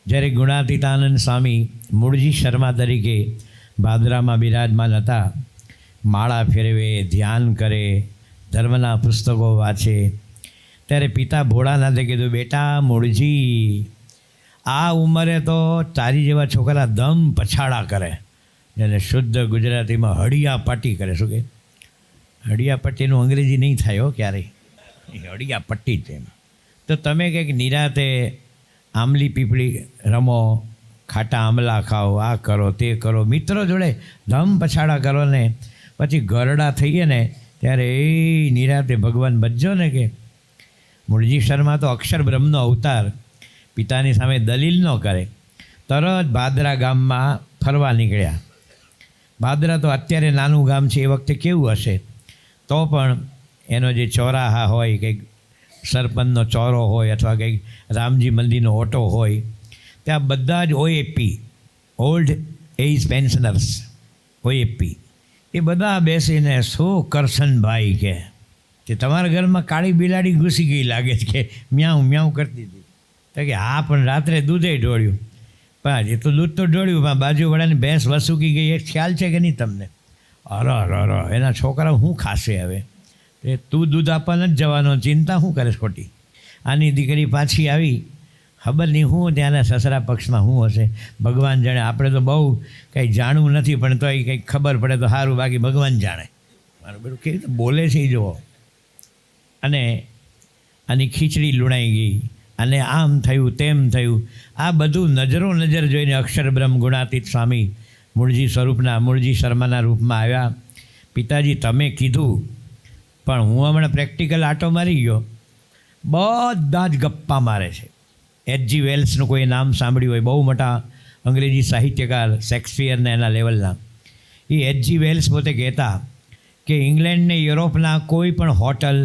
જ્યારે ગુણાતીતાનંદ સ્વામી મૂળજી શર્મા તરીકે ભાદરામાં બિરાજમાન હતા, માળા ફેરવે, ધ્યાન કરે, ધર્મના પુસ્તકો વાંચે, ત્યારે પિતા ભોળાનાથે કીધું, બેટા મૂળજી, આ ઉંમરે તો તારી જેવા છોકરા દમ પછાડા કરે, જેને શુદ્ધ ગુજરાતીમાં હળિયા પટ્ટી કરે. શું કે હળિયા પટ્ટીનું અંગ્રેજી નહીં થાય હો ક્યારેય, હળિયા પટ્ટી છે. તો તમે કંઈક નિરાતે આંબલી પીપળી રમો, ખાટા આંબલા ખાઓ, આ કરો તે કરો, મિત્રો જોડે ધમ પછાડા કરો ને પછી ગરડા થઈએ ને ત્યારે એ નિરાતે ભગવાન બચજો ને. કે મૂળજી શર્મા તો અક્ષર બ્રહ્મનો અવતાર, પિતાની સામે દલીલ ન કરે, તરત ભાદરા ગામમાં ફરવા નીકળ્યા. ભાદરા તો અત્યારે નાનું ગામ છે, એ વખતે કેવું હશે, તો પણ એનો જે ચોરાહા હોય, કંઈક સરપંચનો ચોરો હોય અથવા કંઈક રામજી મંદિરનો ઓટો હોય, ત્યાં બધા જ OAP, old age pensioners, OAP, એ બધા બેસીને શું કરશનભાઈ કે તમારા ઘરમાં કાળી બિલાડી ઘૂસી ગઈ લાગે છે, કે મ્યાઉ મ્યાઉ કરતી હતી. તો કે હા, પણ રાત્રે દૂધે ઢોળ્યું. પણ એ તો દૂધ તો ઢોળ્યું, પણ બાજુવાળાની ભેંસ વસૂકી ગઈ, એ ખ્યાલ છે કે નહીં તમને? અરે એના છોકરાઓ શું ખાશે હવે? એ તું દૂધ આપવા નથી જવાનો, ચિંતા શું કરે ખોટી? આની દીકરી પાછી આવી, ખબર નહીં હું ત્યાંના સસરા પક્ષમાં શું હશે, ભગવાન જાણે. આપણે તો બહુ કંઈ જાણવું નથી, પણ તોય કંઈક ખબર પડે તો સારું, બાકી ભગવાન જાણે. મારું બધું કેવી રીતે બોલે છે એ જુઓ. અને આની ખીચડી લુણાઈ ગઈ, અને આમ થયું તેમ થયું. આ બધું નજરો નજર જોઈને અક્ષર બ્રહ્મ ગુણાતીત સ્વામી મૂળજી સ્વરૂપના, મૂળજી શર્માના રૂપમાં આવ્યા. પિતાજી તમે કીધું, પણ હું હમણાં પ્રેક્ટિકલ આંટો મારી ગયો, બધા જ ગપ્પા મારે છે. એચજી વેલ્સનું કોઈ નામ સાંભળ્યું હોય, બહુ મોટા અંગ્રેજી સાહિત્યકાર, શેક્સપિયરના એના લેવલના. એ એચજી વેલ્સ પોતે કહેતા કે ઇંગ્લેન્ડ ને યુરોપના કોઈ પણ હોટલ,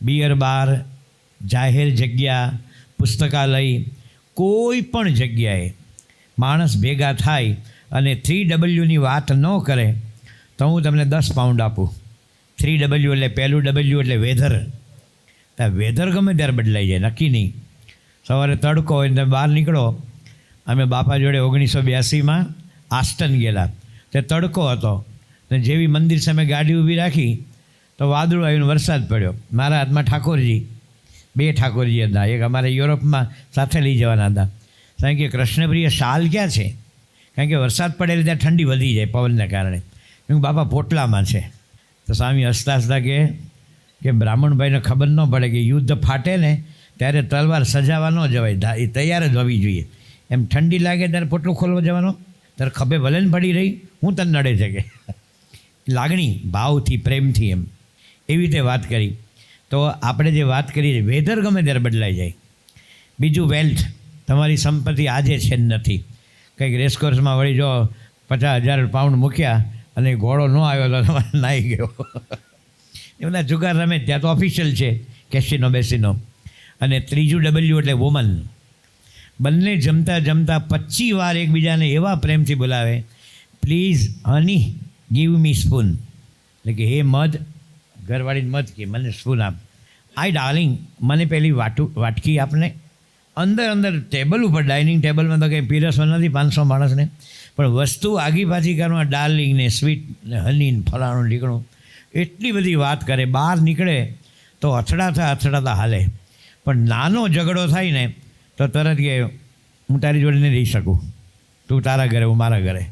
બિયર બાર, જાહેર જગ્યા, પુસ્તકાલય, કોઈ પણ જગ્યાએ માણસ ભેગા થાય અને 3W વાત ન કરે તો હું તમને 10 પાઉન્ડ આપું. 3W એટલે પહેલું W એટલે વેધર. વેધર ગમે ત્યારે બદલાઈ જાય, નક્કી નહીં. સવારે તડકો હોય ને બહાર નીકળો. અમે બાપા જોડે 1982માં આસ્ટન ગયેલા, તે તડકો હતો ને જેવી મંદિર સામે ગાડી ઊભી રાખી તો વાદળું આવીને વરસાદ પડ્યો. મારા હાથમાં ઠાકોરજી, 2 ઠાકોરજી હતા, એક અમારે યુરોપમાં સાથે લઈ જવાના હતા. કારણ કે કૃષ્ણપ્રિય શાલ ક્યાં છે? કારણ કે વરસાદ પડે એટલે ત્યાં ઠંડી વધી જાય પવનને કારણે. હું બાપા પોટલામાં છે. તો સ્વામી હસતા હસતા કે બ્રાહ્મણભાઈને ખબર ન પડે કે યુદ્ધ ફાટે ને ત્યારે તલવાર સજાવા ન જવાય, એ તૈયાર જ હોવી જોઈએ. એમ ઠંડી લાગે ત્યારે પોટલું ખોલવા જવાનો, ત્યારે ખભે ભલે ને પડી રહી, હું તને નડે છે કે લાગણી, ભાવથી, પ્રેમથી, એમ એવી રીતે વાત કરી. તો આપણે જે વાત કરી, વેધર ગમે ત્યારે બદલાઈ જાય. બીજું વેલ્થ, તમારી સંપત્તિ આજે છે નથી. કંઈક રેસકોર્સમાં વળી જો 50,000 પાઉન્ડ મૂક્યા અને ઘોડો ન આવ્યો તો તમારે નાહી ગયો. એ બધા જુગાર રમે, ત્યાં તો ઓફિશિયલ છે, કેસિનો બેસિનો. અને ત્રીજું W એટલે વુમન. બંને જમતા જમતા 25 વાર એકબીજાને એવા પ્રેમથી બોલાવે, please honey give me spoon. એટલે કે હે મધ, ઘરવાળીને મધ કે મને સ્પૂન આપ. આઈ ડાર્લિંગ, મને પેલી વાટકી આપને. અંદર ટેબલ ઉપર, ડાઇનિંગ ટેબલમાં તો કંઈ પીરસવા નથી 500 માણસને, પણ વસ્તુ આગી પાછી કરવા, ડાર્લિંગ ને સ્વીટ ને હની ને ફલાણું નીકળું, એટલી બધી વાત કરે. બહાર નીકળે તો અથડાતા હાલે. પણ નાનો ઝઘડો થાય ને તો તરત કે હું તારી જોડે નહીં રહી શકું, તું તારા ઘરે, હું મારા ઘરે.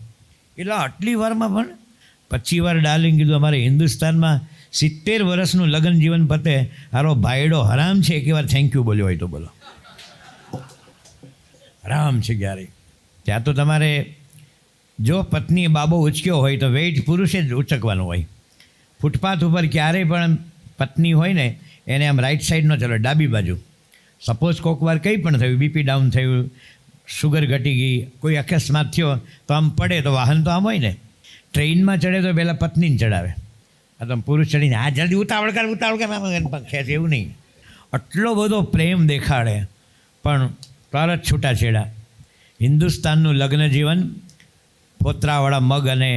એટલે આટલી વારમાં પણ 25 વાર ડાર્લિંગ કીધું. અમારે હિન્દુસ્તાનમાં 70 વર્ષનું લગ્ન જીવન પતે, હારો ભાઈડો હરામ છે એક વાર થેન્ક યુ બોલ્યો હોય તો બોલો, હરામ છે ક્યારે. ત્યાં તો તમારે જો પત્નીએ બાબો ઉચક્યો હોય તો વેઇટ પુરુષે જ ઉચકવાનું હોય. ફૂટપાથ ઉપર ક્યારેય પણ પત્ની હોય ને એને આમ રાઈટ સાઈડ ન ચાલો, ડાબી બાજુ. સપોઝ કોઈક વાર કંઈ પણ થયું, બીપી ડાઉન થયું, શુગર ઘટી ગઈ, કોઈ અકસ્માત થયો તો આમ પડે તો વાહન તો આમ હોય ને. ટ્રેનમાં ચડે તો પહેલાં પત્નીને ચડાવે, આ તો પુરુષ ચડીને આ જલ્દી ઉતાવળ કર ખેંચે, એવું નહીં. આટલો બધો પ્રેમ દેખાડે, પણ તરત છૂટાછેડા. હિન્દુસ્તાનનું લગ્ન જીવન, ફોતરાવાળા મગ અને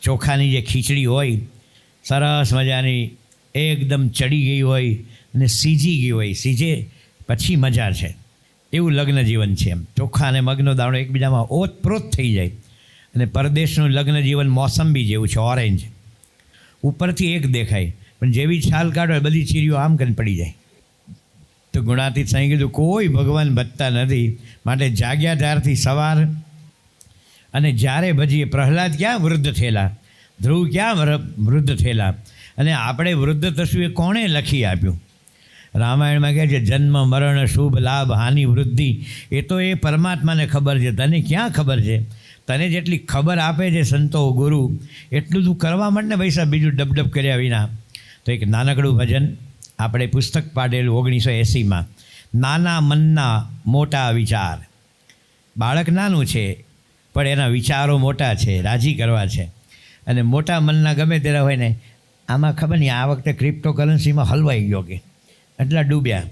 ચોખાની જે ખીચડી હોય, સરસ મજાની, એકદમ ચડી ગઈ હોય અને સીજી ગઈ હોય. સીજે પછી મજા છે. એવું લગ્ન જીવન છે. એમ ચોખા અને મગનો દાણો એકબીજામાં ઓતપ્રોત થઈ જાય. અને પરદેશનું લગ્ન જીવન મોસંબી જેવું છે, ઓરેન્જ. ઉપરથી એક દેખાય પણ જેવી છાલ કાઢો બધી ચીરીઓ આમ કરીને પડી જાય. તો ગુણાતીત સાંઈ કીધું કોઈ ભગવાન બચતા નથી, માટે જાગ્યા ત્યારથી સવાર. અને જ્યારે ભજીએ પ્રહલાદ ક્યાં વૃદ્ધ થયેલા, ધ્રુવ ક્યાં વૃદ્ધ થયેલા, અને આપણે વૃદ્ધ થશું એ કોણે લખી આપ્યું? રામાયણમાં કહે છે જન્મ મરણ શુભ લાભ હાનિ વૃદ્ધિ, એ તો એ પરમાત્માને ખબર છે, તને ક્યાં ખબર છે? તને જેટલી ખબર આપે છે સંતો ગુરુ, એટલું તું કરવા માંડ ને ભાઈ સાહેબ, બીજું ડબડબ કર્યા વિના. તો એક નાનકડું ભજન આપણે પુસ્તક પાડેલું 1980માં, નાના મનના મોટા વિચાર. બાળક નાનું છે પણ એના વિચારો મોટા છે, રાજી કરવા છે. અને મોટા મનના ગમે તેના હોય ને, આમાં ખબર નહીં આ વખતે ક્રિપ્ટોકરન્સીમાં હલવાઈ ગયો કે એટલા ડૂબ્યા.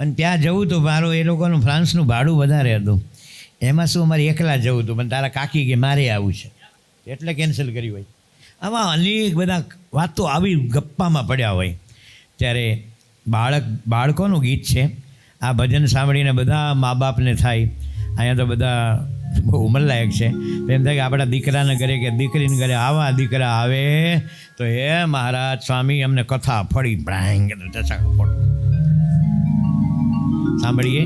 અને ત્યાં જવું તો મારું એ લોકોનું ફ્રાન્સનું ભાડું વધારે હતું, એમાં શું અમારે એકલા જવું હતું, પણ તારા કાકી કે મારે આવું છે એટલે કેન્સલ કર્યું હોય. આમાં અનેક બધા વાતો આવી ગપ્પામાં પડ્યા હોય. ત્યારે બાળકોનું ગીત છે. આ ભજન સાંભળીને બધા મા બાપને થાય, અહીંયા તો બધા બહુ ઉંમરલાયક છે, એમ થાય કે આપણા દીકરાને ઘરે કે દીકરીને ઘરે આવા દીકરા આવે તો હે મહારાજ સ્વામી અમને કથા ફળી બ્રાંગ ફોડ. સાંભળીએ.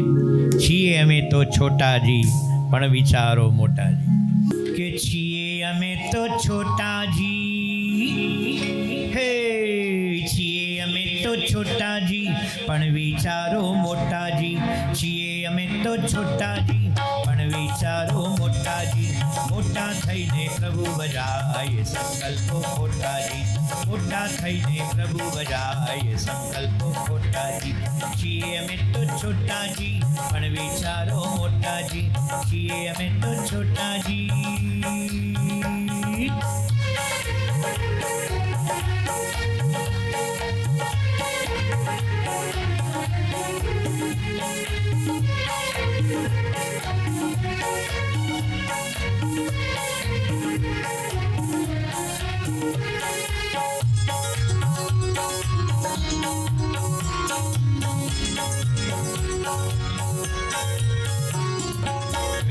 છીએ અમે તો છોટાજી પણ વિચારો મોટાજી, કે છીએ અમે તો છોટાજી, હે છીએ અમે તો છોટાજી પણ વિચારો મોટાજી, છીએ અમે તો છોટાજી પણ વિચારો મોટાજી, મોટા થઈને પ્રભુ બજાય સંકલ્પો ખોટાજી, મોટા થઈને પ્રભુ બજાય સંકલ્પો ખોટાજી, છીએ અમે તો છોટાજી પણ વિચારો મોટાજી, છીએ અમે તો છોટાજી.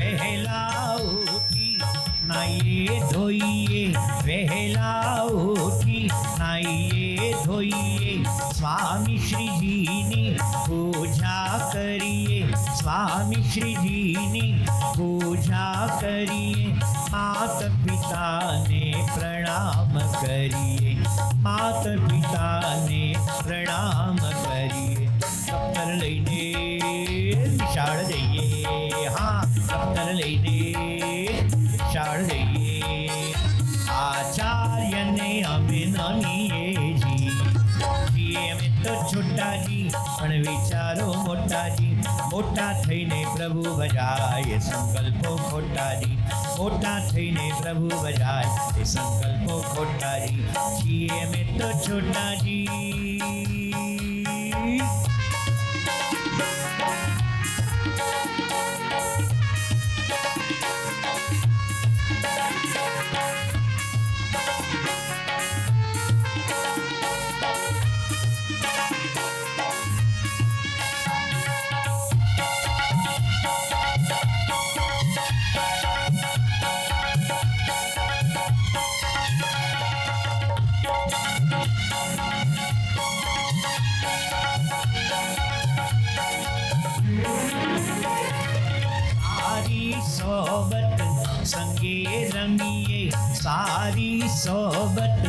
વહેલા ઉઠી નાઈએ ધોઈએ, વહેલા ઉઠી નાઈએ ધોઈએ, સ્વામી શ્રીજીની પૂજા કરીએ, સ્વામી શ્રીજીની પૂજા કરીએ, માત પિતાને પ્રણામ કરીએ, માત પિતાને પ્રણામ કરીએ. દફતર લઈને નિશાળ જઈએ, હા દફતર લઈને નિશાળ જઈએ, આચાર્યને અમે નમીએ છીએ અમે તો છોટાજી પણ વિચારો મોટાજી, મોટા થઈને પ્રભુ બજાય સંકલ્પો ખોટાજી, મોટા થઈને પ્રભુ બજાય એ સંકલ્પો ખોટાજી, છીએ અમે તો છોટાજી. સોબત સંગે રમીએ, સારી સોબત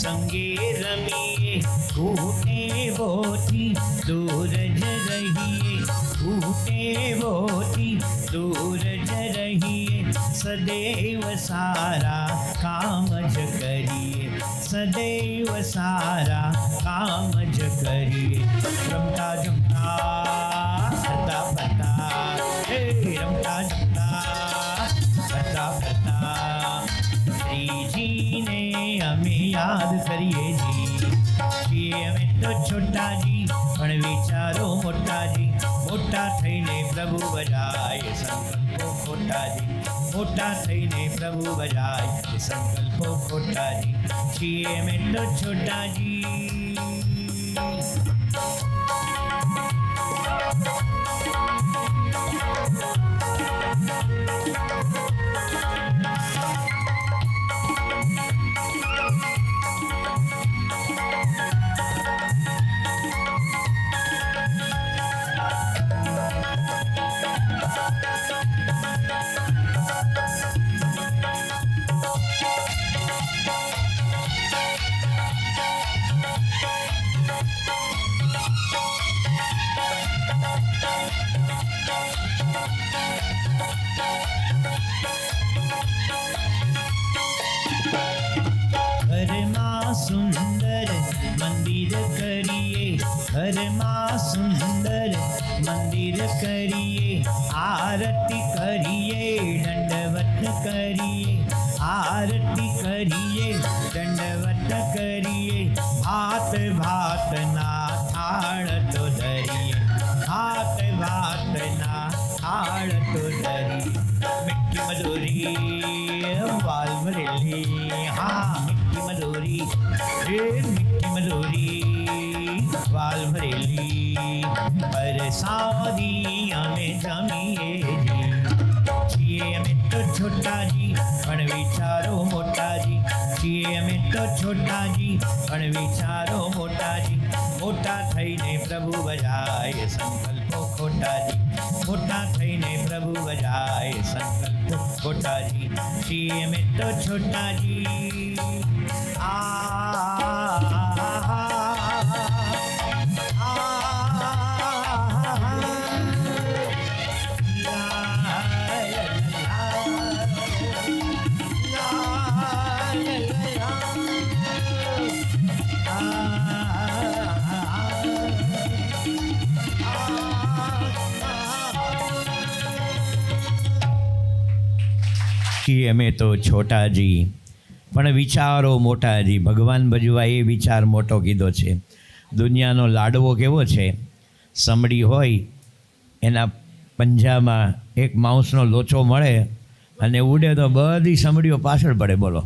સંગે રમીએ, ઘૂંટે બોથી દૂર જ રહીએ, ઘૂંટે બોથી દૂર જ રહીએ, સદૈવ સારા કામ જ કરીએ, સદૈવ સારા કામ જ કરીએ. રમતા જમતા ફરતા ફરતા, રમતા જમતા ફરતા ફરતા શ્રીજીને અમે યાદ કરીએ છીએ અમે તો છોટાજી પણ વિચારો મોટાજી, મોટા થઈને પ્રભુ બજાય સંકલ્પો ખોટાજી, મોટા થઈને પ્રભુ બજાય સંકલ્પો ખોટાજી, છીએ અમે તો છોટાજી. ઘરમાં સુંદર મંદિર કરીએ, ઘરમાં સુંદર મંદિર કરીએ, આરતી કરીએ, દંડવત કરીએ, આરતી કરીએ, દંડવત કરીએ, ભાત ભાતના થાળ તો ધરીએ, ભાત ભાતના થાળ તો ધરીએ, મીઠી મધુરી વાલ ભરેલી, હા મીઠી મધુરી, હે મીઠી મધુરી વાલ ભરેલી, પરસાદી અમે જમીએ છીએ, અમે તો છોટાજી પણ વિચારો મોટાજી, છીએ અમે તો છોટાજી પણ વિચારો મોટાજી, મોટા થઈને પ્રભુ બજાય સંકલ્પો ખોટાજી, મોટા થઈને પ્રભુ બજાય સંકલ્પો ખોટાજી, છીએ અમે તો છોટાજી. છીએ અમે તો છોટાજી પણ વિચારો મોટાજી. ભગવાન ભજવા એ વિચાર મોટો કીધો છે. દુનિયાનો લાડવો કેવો છે? સમડી હોય એના પંજામાં એક માઉસનો લોચો મળે અને ઉડે તો બધી સમડીઓ પાછળ પડે. બોલો,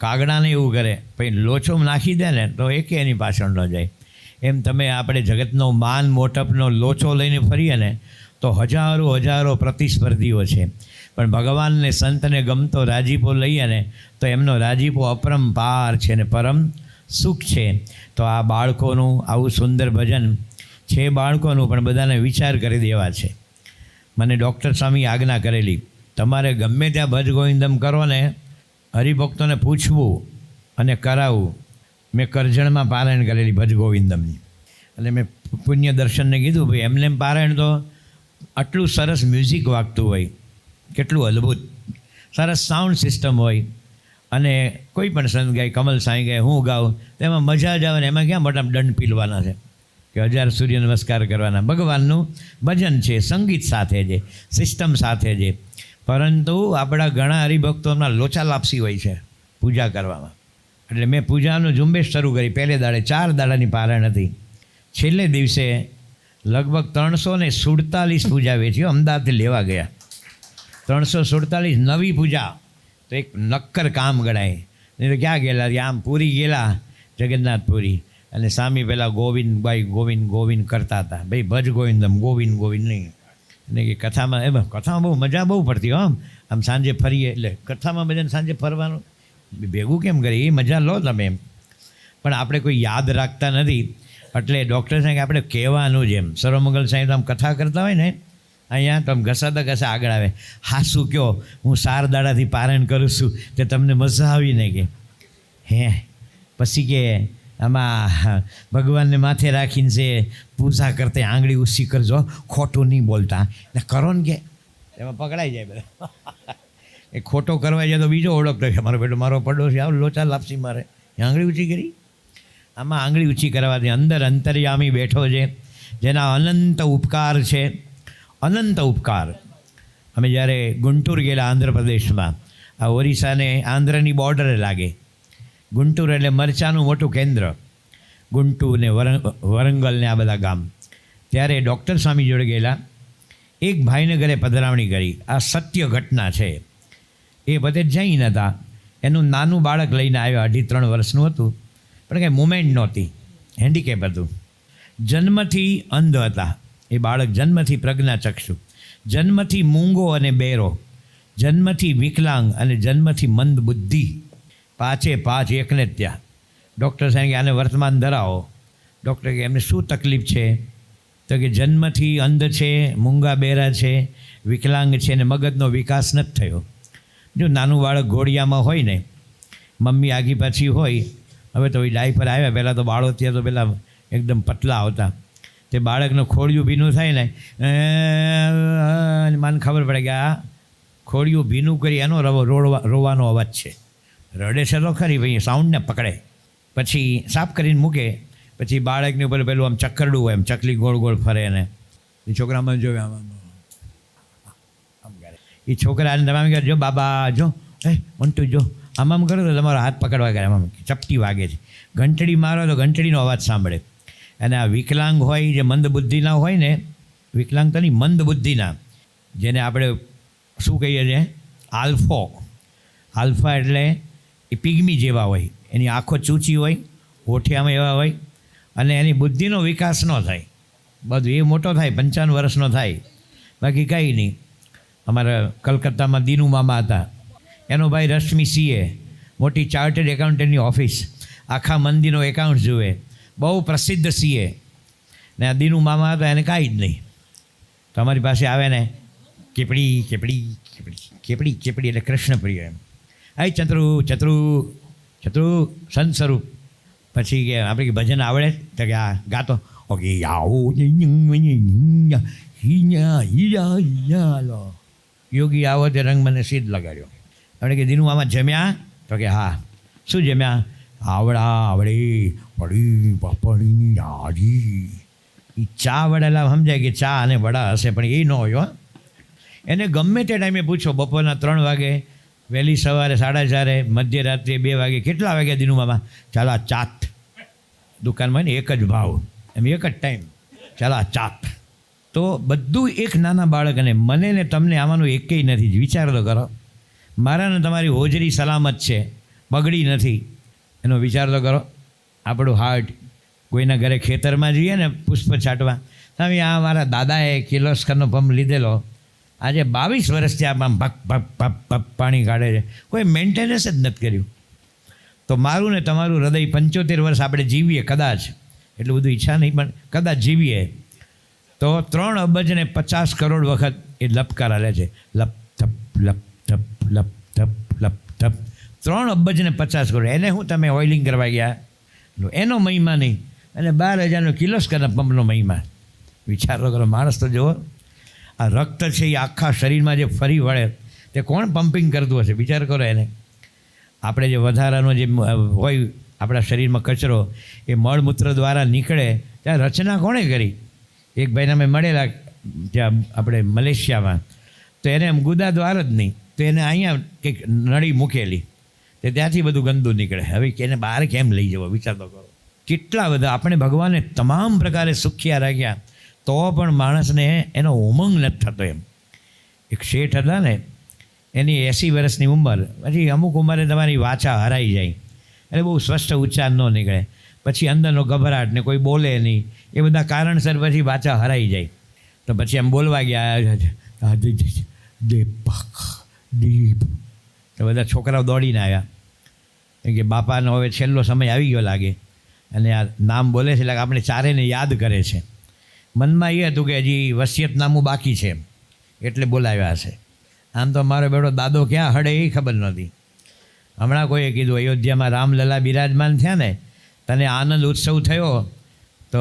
કાગડાને એવું કરે, પછી લોચો નાખી દે ને તો એકે એની પાછળ ન જાય. એમ તમે આપણે જગતનો માન મોટપનો લોચો લઈને ફરીએ ને તો હજારો પ્રતિસ્પર્ધીઓ છે, પણ ભગવાનને સંતને ગમતો રાજીપો લઈએ ને તો એમનો રાજીપો અપરંપાર છે ને પરમ સુખ છે. તો આ બાળકોનું આવું સુંદર ભજન છે, બાળકોનું પણ બધાને વિચાર કરી દેવા છે. મને ડૉક્ટર સ્વામી આજ્ઞા કરેલી, તમારે ગમે ત્યાં ભજ ગોવિંદમ કરો ને હરિભક્તોને પૂછવું અને કરાવવું. મેં કરજણમાં પારાયણ કરેલી ભજ ગોવિંદમની, અને મેં પુણ્ય દર્શનને કીધું ભાઈ એમને એમ પારાયણ તો આટલું સરસ મ્યુઝિક વાગતું હોય, કેટલું અદ્ભુત સરસ સાઉન્ડ સિસ્ટમ હોય, અને કોઈ પણ સંત ગાય, કમલ સાંઈ ગાય, હું ગાઉં, તેમાં મજા જ આવે ને. એમાં ક્યાં મોટા દંડ પીલવાના છે કે 1000 સૂર્ય નમસ્કાર કરવાના? ભગવાનનું ભજન છે, સંગીત સાથે છે, સિસ્ટમ સાથે છે. પરંતુ આપણા ઘણા હરિભક્તોના લોચા લાપસી હોય છે પૂજા કરવામાં. એટલે મેં પૂજાનું ઝુંબેશ શરૂ કરી. પહેલે દાડે 4 દાડાની પારાયણ હતી. છેલ્લે દિવસે લગભગ 347 પૂજા વેચી. અમદાવાદથી લેવા ગયા 347 નવી પૂજા. તો એક નક્કર કામ ગણાય. નહીં તો ક્યાં ગયેલા? આમ પૂરી ગયેલા, જગન્નાથપુરી, અને સામી પહેલાં ગોવિંદભાઈ ગોવિંદ કરતા હતા. ભાઈ ભજ ગોવિંદમ, ગોવિંદ નહીં. અને કે કથામાં બહુ મજા બહુ પડતી હો. આમ સાંજે ફરીએ એટલે કથામાં બધાને સાંજે ફરવાનું ભેગું કેમ કરીએ, એ મજા લો તમે એમ. પણ આપણે કોઈ યાદ રાખતા નથી. એટલે ડૉક્ટર સાહેબ આપણે કહેવાનું જ એમ. સર્વમંગલ સાહેબ આમ કથા કરતા હોય ને અહીંયા તો આમ ઘસાતા આગળ આવે, હા શું કહો, હું 4 દાડાથી પારાયણ કરું છું, તે તમને મજા આવી ને? કે હે પછી કે આમાં ભગવાનને માથે રાખીને છે પૂજા કરતે આંગળી ઊંચી કરજો, ખોટું નહીં બોલતા. એટલે કરો ને કે એમાં પકડાઈ જાય બધા. એ ખોટો કરવા જાય તો બીજો ઓળખતો છે, મારો બેટો મારો પડોશી આવ લોચા લાપસી મારે, આંગળી ઊંચી કરી. આમાં આંગળી ઊંચી કરવાથી અંદર અંતર્યામી બેઠો છે, જેના અનંત ઉપકાર છે, અનંત ઉપકાર. અમે જ્યારે ગુંટુર ગયેલા આંધ્રપ્રદેશમાં, આ ઓરિસ્સાને આંધ્રની બોર્ડરે લાગે. ગુંટુર એટલે મરચાંનું મોટું કેન્દ્ર, ગુંટુર ને વરંગલ ને આ બધા ગામ. ત્યારે ડૉક્ટર સ્વામી જોડે ગયેલા. એક ભાઈને ઘરે પધરાવણી કરી. આ સત્ય ઘટના છે. એ બધે જૈન હતા. એનું નાનું બાળક લઈને આવ્યા, 2.5-3 વર્ષનું હતું, પણ કંઈ મુમેન્ટ નહોતી, હેન્ડીકેપ હતું, જન્મથી અંધ હતા. એ બાળક જન્મથી પ્રજ્ઞાચક્ષુ. જન્મથી મૂંગો અને બેરો, જન્મથી વિકલાંગ અને જન્મથી મંદ બુદ્ધિ, પાંચે પાંચ એકને જ ત્યાં. ડૉક્ટર સાહેબ કે આને વર્તમાન ધરાવો. ડૉક્ટર કે એમને શું તકલીફ છે? તો કે જન્મથી અંધ છે, મૂંગા બેરા છે, વિકલાંગ છે અને મગજનો વિકાસ નથી થયો. જો નાનું બાળક ઘોડિયામાં હોય ને, મમ્મી આગી પાછી હોય, હવે તો એ ડાયપર આવ્યા, પહેલાં તો બાળો ત્યાં તો પહેલાં એકદમ પતલા આવતા, તે બાળકનું ખોડિયું ભીનું થાય ને મને ખબર પડે કે આ ખોડિયું ભીનું કરી એનો રોવાનો અવાજ છે. રડે છે તો ખરી ભાઈ, સાઉન્ડને પકડે, પછી સાફ કરીને મૂકે, પછી બાળકની ઉપર પેલું આમ ચક્કરડું હોય, એમ ચકલી ગોળ ગોળ ફરે ને એ છોકરામાં જોવે આમ એ છોકરાને તમે આમ જો બાબા જો મોન્ટુ જો આમ કરો તો તમારો હાથ પકડવા કરે, આમ ચપટી વાગે છે. ઘંટડી મારો તો ઘંટડીનો અવાજ સાંભળે. અને આ વિકલાંગ હોય, જે મંદ બુદ્ધિના હોય ને, વિકલાંગ તો નહીં, મંદ બુદ્ધિના, જેને આપણે શું કહીએ છીએ આલ્ફા એટલે એ પિગ્મી જેવા હોય, એની આંખો ચૂચી હોય, હોઠિયામાં એવા હોય અને એની બુદ્ધિનો વિકાસ ન થાય. બધું એ મોટો થાય 55 વર્ષનો થાય, બાકી કંઈ નહીં. અમારા કલકત્તામાં દીનુ મામા હતા, એનો ભાઈ રશ્મિ સીએ, મોટી ચાર્ટર્ડ એકાઉન્ટન્ટની ઓફિસ, આખા મંદિરનો એકાઉન્ટ જુએ, બહુ પ્રસિદ્ધ સીએ. ને આ દીનુ મામા હતા, એને કાંઈ જ નહીં. તમારી પાસે આવે ને કેપડી કેપડી કેપડી કેપડી કેપડી એટલે કૃષ્ણ પ્રિય, એમ આઈ ચતુર ચતુર ચતુર સંત સ્વરૂપ. પછી કે આપણે કે ભજન આવડે? તો કે આ ગાતો ઓકે આવો યોગી આવો તે રંગ મને સીધ લગાડ્યો. આપણે કે દીનુ મામા જમ્યા? તો કે હા. શું જમ્યા? આવડા આવડી વડી પાપડીની યાદી. એ ચા વડાલા સમજાય કે ચા અને વડા હશે, પણ એ ન હોય. એને ગમે તે ટાઈમે પૂછો, બપોરના 3 વાગે, વહેલી સવારે 4:30, મધ્યરાત્રે 2 વાગે, કેટલા વાગ્યા દીનુ મામા? ચાલો આ ચાત. દુકાનમાં ને એક જ ભાવ, એમ એક જ ટાઈમ, ચાલો આ ચાત. તો બધું એક નાના બાળકને, મને ને તમને આમાંનું એકેય નથી. વિચાર તો કરો, મારા ને તમારી હોજરી સલામત છે, બગડી નથી, એનો વિચાર તો કરો. આપણું હાર્ટ, કોઈના ઘરે ખેતરમાં જઈએ ને પુષ્પ છાંટવા, તમે આ મારા દાદાએ કિર્લોસ્કરનો પંપ લીધેલો, આજે 22 વર્ષથી આમાં ભક ભક ભક ભક પાણી કાઢે છે, કોઈ મેન્ટેનન્સ જ નથી કર્યું. તો મારું ને તમારું હૃદય 75 વર્ષ આપણે જીવીએ કદાચ, એટલું બધું ઈચ્છા નહીં પણ કદાચ જીવીએ તો 3 અબજ ને 50 કરોડ વખત એ લપકારા લે છે. લપ થપ લપ થપ લપ થપ લપ થપ 3 અબજ ને 50 કરોડ. એને હું તમે ઓઇલિંગ કરવા ગયા, એનો મહિમા નહીં, અને 12,000 કિર્લોસ્કરના પંપનો મહિમા. વિચાર કરો, માણસ તો જુઓ, આ રક્ત છે એ આખા શરીરમાં જે ફરી વળે તે કોણ પમ્પિંગ કરતું હશે? વિચાર કરો એને. આપણે જે વધારાનો જે હોય આપણા શરીરમાં કચરો, એ મળમૂત્ર દ્વારા નીકળે, ત્યાં રચના કોણે કરી? એક ભાઈને અમે મળેલા ત્યાં આપણે મલેશિયામાં, તો એને એમ ગુદા દ્વાર જ નહીં, તો એને અહીંયા કંઈક નળી મૂકેલી, તે ત્યાંથી બધું ગંદુ નીકળે. હવે એને બહાર કેમ લઈ જવો? વિચાર તો કરો. કેટલા બધા આપણે ભગવાને તમામ પ્રકારે સુખ્યા રાખ્યા, તો પણ માણસને એનો ઉમંગ નથી થતો. એમ એક શેઠ હતા ને, એની 80 વર્ષની ઉંમર, પછી અમુક ઉંમરે તમારી વાચા હરાઈ જાય, એટલે બહુ સ્પષ્ટ ઉચ્ચાર ન નીકળે, પછી અંદરનો ગભરાટ ને કોઈ બોલે નહીં, એ બધા કારણસર પછી વાચા હરાઈ જાય. તો પછી એમ બોલવા ગયા દીપક દીપ, તો બધા છોકરાઓ દોડીને આવ્યા, કેમ કે બાપાનો હવે છેલ્લો સમય આવી ગયો લાગે, અને આ નામ બોલે છે એટલે આપણે ચારેને યાદ કરે છે. મનમાં એ હતું કે હજી વસિયતનામું બાકી છે, એટલે બોલાવ્યા હશે. આમ તો મારો બેટો દાદો ક્યાં હડે એ ખબર નહોતી. હમણાં કોઈએ કીધું અયોધ્યામાં રામલલા બિરાજમાન થયા ને, તને આનંદ ઉત્સવ થયો, તો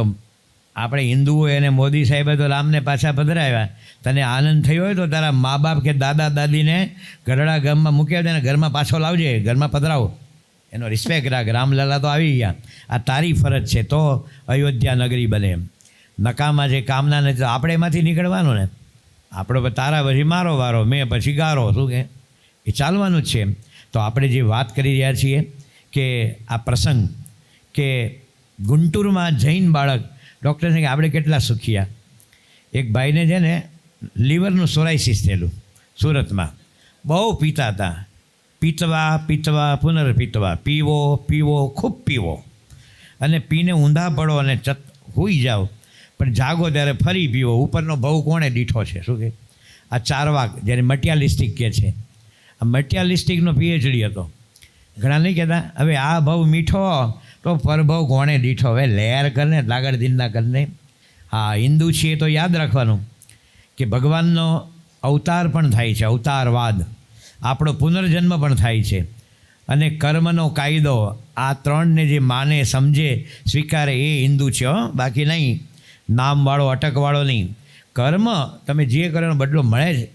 આપણે હિન્દુઓએ અને મોદી સાહેબે તો રામને પાછા પધરાવ્યા. તને આનંદ થયો હોય તો તારા મા બાપ કે દાદા દાદીને ગરડા ગામમાં મૂક્યા તેને ઘરમાં પાછો લાવજે, ઘરમાં પધરાવો, એનો રિસ્પેક્ટ રાખ. રામલલા તો આવી ગયા, આ તારી ફરજ છે, તો અયોધ્યા નગરી બને. એમ નકામાં જે કામના નથી, તો આપણે એમાંથી નીકળવાનું ને. આપણો તારા પછી મારો વારો, મેં પછી ગારો, શું કે એ ચાલવાનું જ છે. તો આપણે જે વાત કરી રહ્યા છીએ કે આ પ્રસંગ કે ગુંટુરમાં જૈન બાળક, ડૉક્ટર કે આપણે કેટલા સુખિયા. એક ભાઈને છે ને લીવરનું સોરાઇસિસ થયેલું સુરતમાં, બહુ પીતા હતા, પીતવા પીતવા પુનર્પીતવા, પીવો પીવો ખૂબ પીવો, અને પીને ઊંધા પડો અને સૂઈ જાઓ, પણ જાગો ત્યારે ફરી પીવો. ઉપરનો ભવ કોણે દીઠો છે? શું કે આ ચારવાક જેને મટિયાલિસ્ટિક કહે છે, આ મટિયાલિસ્ટિકનો પીએચડી હતો. ઘણા નહીં કહેતા હવે આ ભાવ મીઠો તો પરભવ કોણે દીઠો, હવે લહેર કરને લાગડ દિનના કરને. હા, હિન્દુ છીએ તો યાદ રાખવાનું કે ભગવાનનો અવતાર પણ થાય છે, અવતારવાદ, આપણો પુનર્જન્મ પણ થાય છે, અને કર્મનો કાયદો, આ ત્રણને જે માને સમજે સ્વીકારે એ હિન્દુ છે હો, બાકી નહીં નામવાળો અટકવાળો નહીં. કર્મ તમે જે કરો એનો બદલો મળે છે.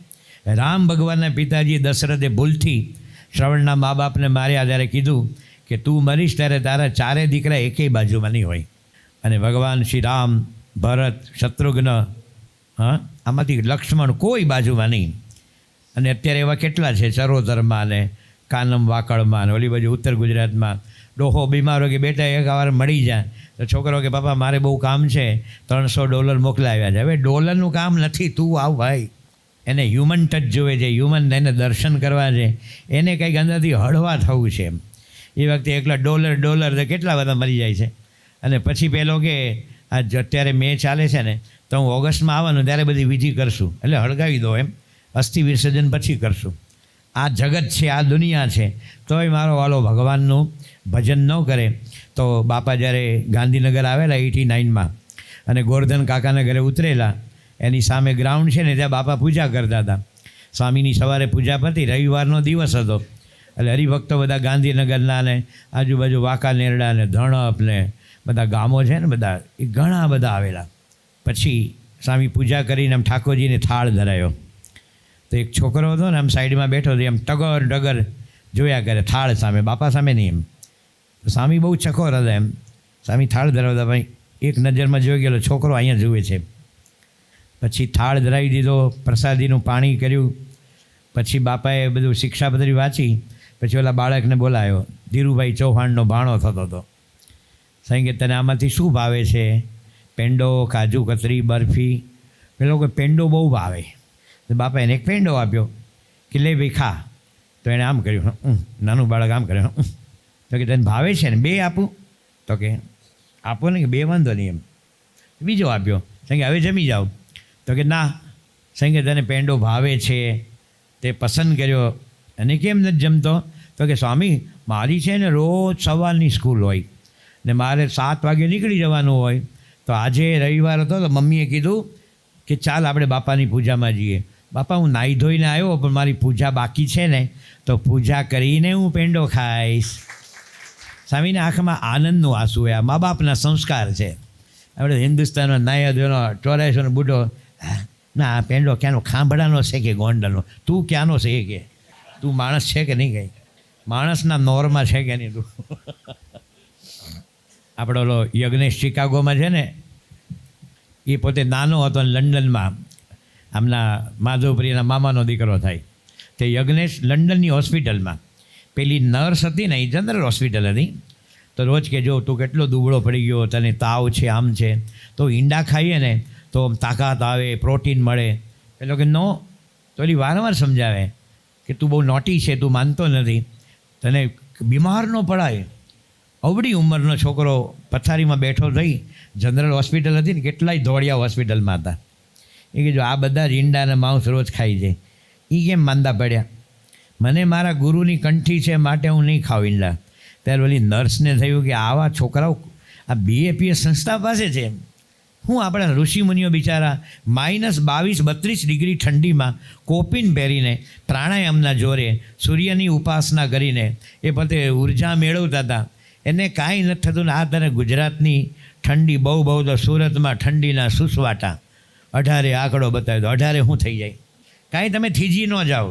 રામ ભગવાનના પિતાજી દશરથે ભૂલથી શ્રવણના મા બાપને માર્યા ત્યારે કીધું કે તું મરીશ ત્યારે તારા ચારે દીકરા એકેય બાજુમાં નહીં હોય. અને ભગવાન શ્રી રામ, ભરત, શત્રુઘ્ન, આમાંથી લક્ષ્મણ કોઈ બાજુમાં નહીં. અને અત્યારે એવા કેટલા છે ચરોતરમાં ને કાનમ વાકડમાં ને ઓલી બાજુ ઉત્તર ગુજરાતમાં ડોહો બીમાર હોય કે બેટા એક વાર મળી જાય તો છોકરો કે પપ્પા મારે બહુ કામ છે, $300 મોકલાવ્યા છે. હવે ડોલરનું કામ નથી, તું આવ ભાઈ. એને હ્યુમન ટચ જોવે છે, હ્યુમન એને દર્શન કરવા છે, એને કંઈક અંદરથી હળવા થવું છે. એ વખતે એકલા ડોલર તો કેટલા બધા મરી જાય છે. અને પછી પેલો કે આ અત્યારે મે ચાલે છે ને તો હું ઓગસ્ટમાં આવવાનું ત્યારે બધી વિધિ કરશું, એટલે હળગાવી દો એમ, અસ્થિ વિસર્જન પછી કરશું. આ જગત છે, આ દુનિયા છે, તોય મારો વાલો ભગવાનનું ભજન ન કરે. તો બાપા જ્યારે ગાંધીનગર આવેલા 89માં અને ગોરધન કાકાના ઘરે ઉતરેલા, એની સામે ગ્રાઉન્ડ છે ને ત્યાં બાપા પૂજા કરતા હતા. સ્વામીની સવારે પૂજા પતી, રવિવારનો દિવસ હતો, એટલે હરિભક્તો બધા ગાંધીનગરના ને આજુબાજુ વાંકાનેરડા ને ધણપ ને બધા ગામો છે ને બધા, એ ઘણા બધા આવેલા. પછી સ્વામી પૂજા કરીને આમ ઠાકોરજીને થાળ ધરાયો. તો એક છોકરો હતો ને આમ સાઈડમાં બેઠો હતો, એમ ટગર જોયા કરે થાળ સામે, બાપા સામે નહીં. એમ તો સ્વામી બહુ ચકોર હતા, એમ સ્વામી થાળ ધરાવતા, ભાઈ એક નજરમાં જોઈ ગયેલો છોકરો અહીંયા જુએ છે. પછી થાળ ધરાવી દીધો, પ્રસાદીનું પાણી કર્યું. પછી બાપાએ બધું શિક્ષાપત્રી વાંચી. પછી ઓલા બાળકને બોલાયો, ધીરુભાઈ ચૌહાણનો ભાણો થતો હતો. સાંઈ કે તને આમાંથી શું ભાવે છે? પેંડો, કાજુ કતરી, બરફી. પેલો કોઈ પેંડો બહુ ભાવે. તો બાપા એને એક પેંડો આપ્યો કે લે ભાઈ ખા. તો એણે આમ કર્યું, નાનું બાળક આમ કર્યું. તો કે તને ભાવે છે ને, 2 આપું? તો કે આપો ને, કે 2 વાંધો નહીં. એમ બીજો આપ્યો. સાંઈ કે હવે જમી જાઓ. તો કે ના સાંઈ કે તને પેંડો ભાવે છે, તે પસંદ કર્યો અને કેમ નથી જમતો? તો કે સ્વામી મારી છે ને રોજ સવારની સ્કૂલ હોય ને મારે 7 વાગે નીકળી જવાનું હોય. તો આજે રવિવાર હતો તો મમ્મીએ કીધું કે ચાલ આપણે બાપાની પૂજામાં જઈએ. બાપા હું નાહી ધોઈને આવ્યો પણ મારી પૂજા બાકી છે ને, તો પૂજા કરીને હું પેંડો ખાઈશ. સ્વામીના આંખમાં આનંદનું આંસુ. આ મા બાપના સંસ્કાર છે. આપણે હિન્દુસ્તાનમાં નાહ્યા ધોનો 84 બુઢો, ના આ પેંડો ક્યાંનો, ખાંભડાનો છે કે ગોંડલનો? તું ક્યાંનો છે એ કે, તું માણસ છે કે નહીં? કંઈ માણસના નોરમાં છે કે નહીં તું? આપણો ઓલો યજ્ઞેશ શિકાગોમાં છે ને, એ પોતે નાનો હતો ને લંડનમાં આમના માધવપ્રિયના મામાનો દીકરો થાય. તે યજ્ઞેશ લંડનની હોસ્પિટલમાં પેલી નર્સ હતી ને, એ જનરલ હોસ્પિટલ હતી, તો રોજ કે જો તું કેટલો દુબળો પડી ગયો, તને તાવ છે, આમ છે, તો ઈંડા ખાઈએ ને તો તાકાત આવે, પ્રોટીન મળે. પેલો કે નો. તો એલી વારંવાર સમજાવે કે તું બહુ નોટી છે, તું માનતો નથી, તને બીમાર ન પડાય. અવળી ઉંમરનો છોકરો પથારીમાં બેઠો થઈ, જનરલ હોસ્પિટલ હતી ને, કેટલાય દોડિયા હોસ્પિટલમાં હતા. એ કીધું આ બધા જ ઈંડા અને માંસ રોજ ખાઈ જાય, એ કેમ માંદા પડ્યા? મને મારા ગુરુની કંઠી છે માટે હું નહીં ખાઉં ઈંડા. ત્યારે ઓલી નર્સને થયું કે આવા છોકરાઓ આ BAPS સંસ્થા પાસે છે. હું આપણા ઋષિમુનિઓ બિચારા -22-32 ડિગ્રી ઠંડીમાં કોપીન પહેરીને પ્રાણાયામના જોરે સૂર્યની ઉપાસના કરીને એ પોતે ઉર્જા મેળવતા હતા. એને કાંઈ નથી થતું ને આ તને ગુજરાતની ઠંડી બહુ તો સુરતમાં ઠંડીના સુસવાટા 18 આંકડો બતાવ્યો તો 18 શું થઈ જાય? કાંઈ તમે થીજી ન જાઓ,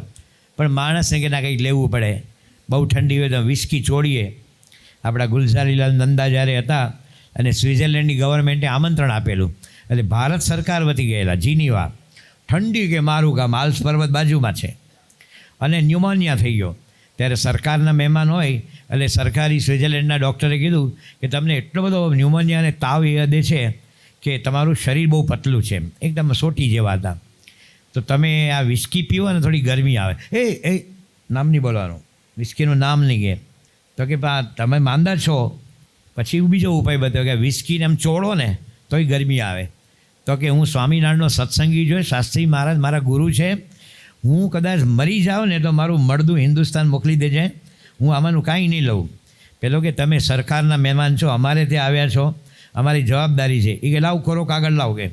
પણ માણસને કે ના કંઈક લેવું પડે. બહુ ઠંડી હોય તો વિસ્કી ચોડીએ. આપણા ગુલઝારીલાલ નંદા જ્યારે હતા અને સ્વિટ્ઝરલેન્ડની ગવર્મેન્ટે આમંત્રણ આપેલું, એટલે ભારત સરકાર વતી ગયેલા જીનીવા. ઠંડી કે મારું ગામ આલ્પ્સ પર્વત બાજુમાં છે, અને ન્યુમોનિયા થઈ ગયો. ત્યારે સરકારના મહેમાન હોય એટલે સરકારી સ્વિટ્ઝરલેન્ડના ડૉક્ટરે કીધું કે તમને એટલો બધો ન્યુમોનિયા અને તાવ એ હદે છે કે તમારું શરીર બહુ પતલું છે, એકદમ સોટી જેવા હતા, તો તમે આ વિસ્કી પીવો ને થોડી ગરમી આવે. એ નામ નહીં બોલવાનું, વિસ્કીનું નામ નહીં કે. તો કે તમે માંદા છો. પછી બીજો ઉપાય બતાવ્યો કે વિસ્કીને એમ ચોળો ને તોય ગરમી આવે. તો કે હું સ્વામિનારાયણનો સત્સંગી જોઈ, શાસ્ત્રી મહારાજ મારા ગુરુ છે, હું કદાચ મરી જાઉં ને તો મારું મળદું હિન્દુસ્તાન મોકલી દેજે, હું આમાંનું કાંઈ નહીં લઉં. પેલો કે તમે સરકારના મહેમાન છો, અમારે ત્યાં આવ્યા છો, અમારી જવાબદારી છે. એ કે લાવ કરો કાગળ લાવ, કે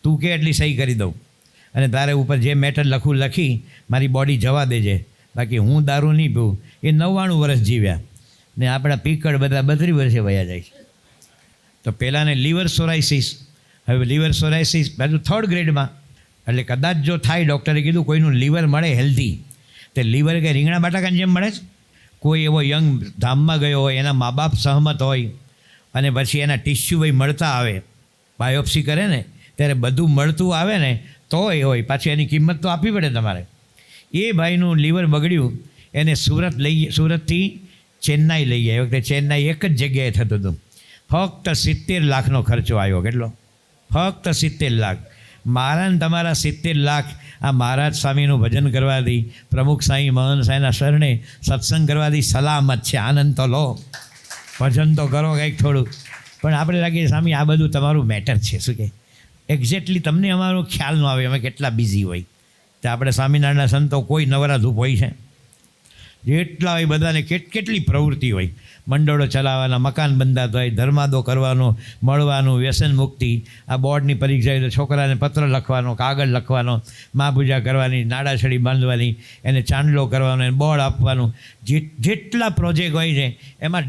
તું કે એટલી સહી કરી દઉં અને તારે ઉપર જે મેટર લખી મારી બોડી જવા દેજે, બાકી હું દારૂ નહીં પીવું. એ 99 વર્ષ જીવ્યા ને આપણા પીકળ બધા 32 વર્ષે વયા જાય છે. તો પહેલાંને લીવર સોરાઇસિસ, હવે લીવર સોરાઇસિસ બાજુ 3rd ગ્રેડમાં. એટલે કદાચ જો થાય, ડૉક્ટરે કીધું કોઈનું લીવર મળે હેલ્ધી, તે લીવર કંઈ રીંગણા બટાકાની જેમ મળે છે. કોઈ એવો યંગ ધામમાં ગયો હોય, એના મા બાપ સહમત હોય અને પછી એના ટિશ્યુ ભાઈ મળતા આવે, બાયોપ્સી કરે ને ત્યારે બધું મળતું આવે ને તો એ હોય, પાછી એની કિંમત તો આપવી પડે તમારે. એ ભાઈનું લીવર બગડ્યું, એને સુરતથી ચેન્નાઈ લઈ ગયા. એ વખતે ચેન્નાઈ એક જ જગ્યાએ થતું હતું. ફક્ત 70 લાખનો ખર્ચો આવ્યો. કેટલો? ફક્ત 70 લાખ. મારા ને તમારા 70 લાખ આ મહારાજ સ્વામીનું ભજન કરવાથી, પ્રમુખ સાંઈ મહંત સાંઈના શરણે સત્સંગ કરવાથી સલામત છે. આનંદ તો લો, ભજન તો કરો કંઈક થોડું. પણ આપણે લાગીએ સ્વામી આ બધું તમારું મેટર છે, શું કે એક્ઝેક્ટલી તમને અમારો ખ્યાલ ન આવે, અમે કેટલા બિઝી હોય. તો આપણે સ્વામિનારાયણના સંતો કોઈ નવરા ધૂપ હોય છે? જેટલા હોય બધાને કેટલી પ્રવૃત્તિ હોય. મંડળો ચલાવવાના, મકાન બંધાતા હોય, ધર્માદો કરવાનો, મળવાનું, વ્યસન મુક્તિ, આ બોર્ડની પરીક્ષા હોય તો છોકરાને પત્ર લખવાનો, કાગળ લખવાનો, મા પૂજા કરવાની, નાડાછડી બાંધવાની, એને ચાંદલો કરવાનો, એને બોર્ડ આપવાનું, જેટલા પ્રોજેક્ટ હોય છે એમાં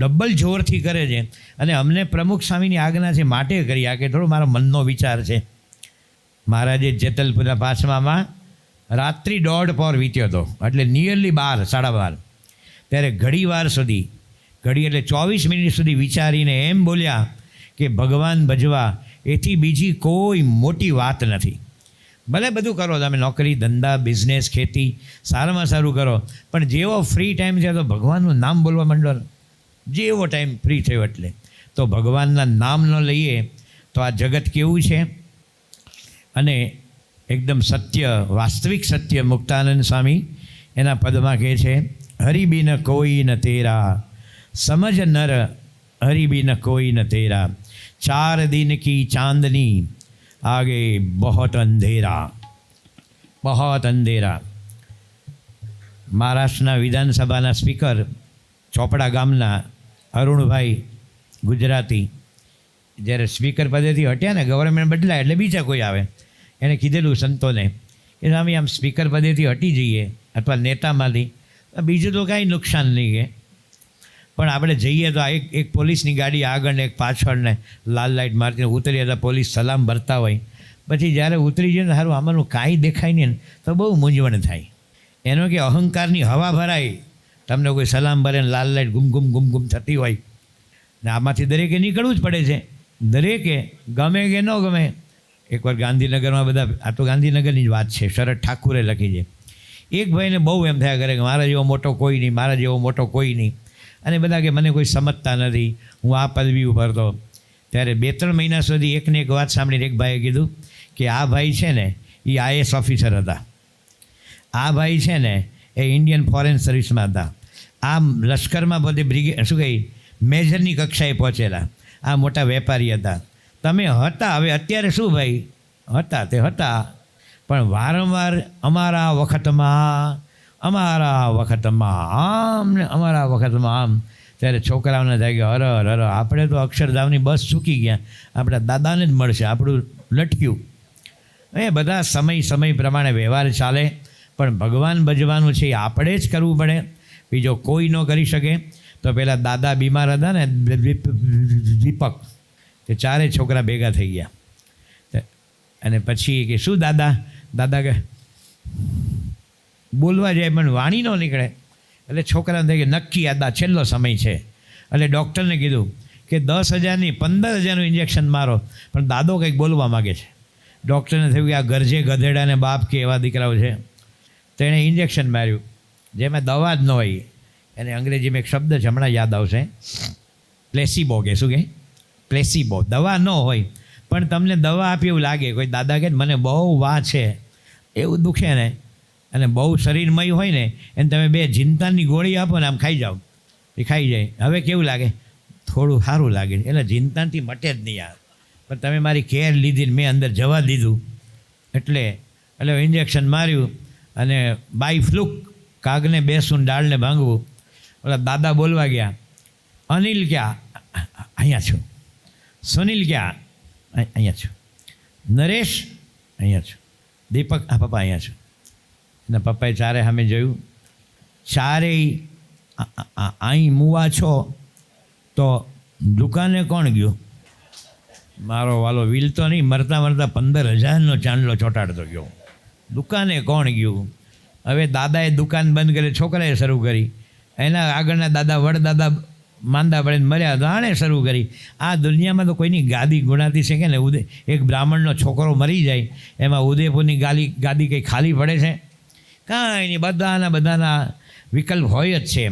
ડબલ જોરથી કરે છે. અને અમને પ્રમુખ સ્વામીની આજ્ઞા છે માટે કરી. આ કે થોડો મારો મનનો વિચાર છે. મહારાજે જેતલપુરના 5મામાં રાત્રિ 1.5 પહોર વીત્યો હતો, એટલે નિયરલી 12, 12:30. ત્યારે ઘડી એટલે 24 મિનિટ સુધી વિચારીને એમ બોલ્યા કે ભગવાન ભજવા એથી બીજી કોઈ મોટી વાત નથી. ભલે બધું કરો તમે, નોકરી ધંધા બિઝનેસ ખેતી સારામાં સારું કરો, પણ જેવો ફ્રી ટાઈમ છે તો ભગવાનનું નામ બોલવા માંડો. જેવો ટાઈમ ફ્રી થયો એટલે તો ભગવાનના નામ ન લઈએ તો આ જગત કેવું છે. અને એકદમ સત્ય, વાસ્તવિક સત્ય મુક્તાનંદ સ્વામી એના પદમાં કહે છે, હરિબિન કોઈ ન તેરા, સમજ નર હરિબિન કોઈ ન તેરા, 4 दिन की ચાંદની આગે બહોત અંધેરા, બહોત અંધેરા. મહારાષ્ટ્રના વિધાનસભાના સ્પીકર ચોપડા ગામના અરુણભાઈ ગુજરાતી જ્યારે સ્પીકર પદેથી હટ્યા ને, ગવર્મેન્ટ બદલાય એટલે બીજા કોઈ આવે, એણે કીધેલું સંતોને કે સ્વામી આમ સ્પીકર પદેથી હટી જઈએ અથવા નેતામાંથી, બીજું તો કાંઈ નુકસાન નહીં છે, પણ આપણે જઈએ તો આ એક પોલીસની ગાડી આગળ ને એક પાછળ ને લાલ લાઇટ મારતી ઉતરીએ તો પોલીસ સલામ ભરતા હોય, પછી જ્યારે ઉતરી જઈએ ને સારું આમાંનું કાંઈ દેખાય નહીં ને તો બહુ મૂંઝવણ થાય. એનો કે અહંકારની હવા ભરાય, તમને કોઈ સલામ ભરે ને લાલ લાઇટ ગુમ થતી હોય ને આમાંથી દરેકે નીકળવું જ પડે છે. દરેકે ગમે કે ન ગમે. એકવાર ગાંધીનગરમાં બધા, આ તો ગાંધીનગરની જ વાત છે, શરદ ઠાકુરે લખી છે. એક ભાઈને બહુ એમ થયા કરે કે મારા જેવો મોટો કોઈ નહીં, મારા જેવો મોટો કોઈ નહીં, અને બધા કે મને કોઈ સમજતા નથી, હું આ પદવી ઉપર તો. ત્યારે 2-3 મહિના સુધી એકને એક વાત સાંભળીને એક ભાઈએ કીધું કે આ ભાઈ છે ને એ IAS ઓફિસર હતા, આ ભાઈ છે ને એ ઇન્ડિયન ફોરેન સર્વિસમાં હતા, આ લશ્કરમાં પોતે શું કહે મેજરની કક્ષાએ પહોંચેલા, આ મોટા વેપારી હતા, તમે હતા. હવે અત્યારે શું ભાઈ હતા તે હતા, પણ વારંવાર અમારા વખતમાં આમ ને અમારા વખતમાં આમ. ત્યારે છોકરાઓને થાય કે અરે આપણે તો અક્ષરધામની બસ ચૂકી ગયા, આપણા દાદાને જ મળશે, આપણું લટક્યું. એ બધા સમય પ્રમાણે વ્યવહાર ચાલે, પણ ભગવાન ભજવાનું છે એ આપણે જ કરવું પડે, બીજો કોઈ ન કરી શકે. તો પહેલાં દાદા બીમાર હતા ને, દીપક, તે 4 છોકરા ભેગા થઈ ગયા. અને પછી કે શું દાદા કે બોલવા જાય પણ વાણી ન નીકળે. એટલે છોકરાને થાય કે નક્કી આ છેલ્લો સમય છે. એટલે ડૉક્ટરને કીધું કે 10,000 15,000નું ઇન્જેક્શન મારો, પણ દાદો કંઈક બોલવા માગે છે. ડૉક્ટરને થયું કે આ ગરજે ગધેડાને બાપ કે એવા દીકરાઓ છે. તો એણે ઇન્જેક્શન માર્યું, જેમાં દવા જ ન હોય. એને અંગ્રેજીમાં એક શબ્દ છે, હમણાં યાદ આવશે, પ્લેસીબો કે શું કે પ્લેસીબો. દવા ન હોય પણ તમને દવા આપી એવું લાગે. કોઈ દાદા કહે મને બહુ વાહ છે, એવું દુખે ને, અને બહુ શરીરમય હોય ને એને તમે 2 જીનતાની ગોળી આપો ને આમ ખાઈ જાઓ, એ ખાઈ જાય. હવે કેવું લાગે? થોડું સારું લાગે. એટલે જીનતાનથી મટે જ નહીં યાર, પણ તમે મારી કેર લીધી ને મેં અંદર જવા દીધું એટલે એટલે ઇન્જેક્શન માર્યું અને બાય ફ્લુક કાગને બેસું ડાળને ભાંગવું. ઓલા દાદા બોલવા ગયા, અનિલ ક્યાં? અહીંયા છું. સુનિલ ક્યાં? અહીંયા છું. નરેશ? અહીંયા છું. દીપક? હા પપ્પા અહીંયા છું. એના પપ્પાએ ચારે સામે જોયું, ચારેય અહીં મુવા છો તો દુકાને કોણ ગયું? મારો વાલો વિલતો નહીં, મરતા મરતા 15,000નો ચાંદલો ચોંટાડતો ગયો. દુકાને કોણ ગયું? હવે દાદાએ દુકાન બંધ કરી, છોકરાએ શરૂ કરી. એના આગળના દાદા વડદાદા માંદા પડે મર્યા તો આણે શરૂ કરી. આ દુનિયામાં તો કોઈની ગાદી ગુણાતી છે કે ને? એક બ્રાહ્મણનો છોકરો મરી જાય એમાં ઉદયપુરની ગાદી કંઈ ખાલી પડે છે? કાંઈ નહીં, બધાના વિકલ્પ હોય જ છે.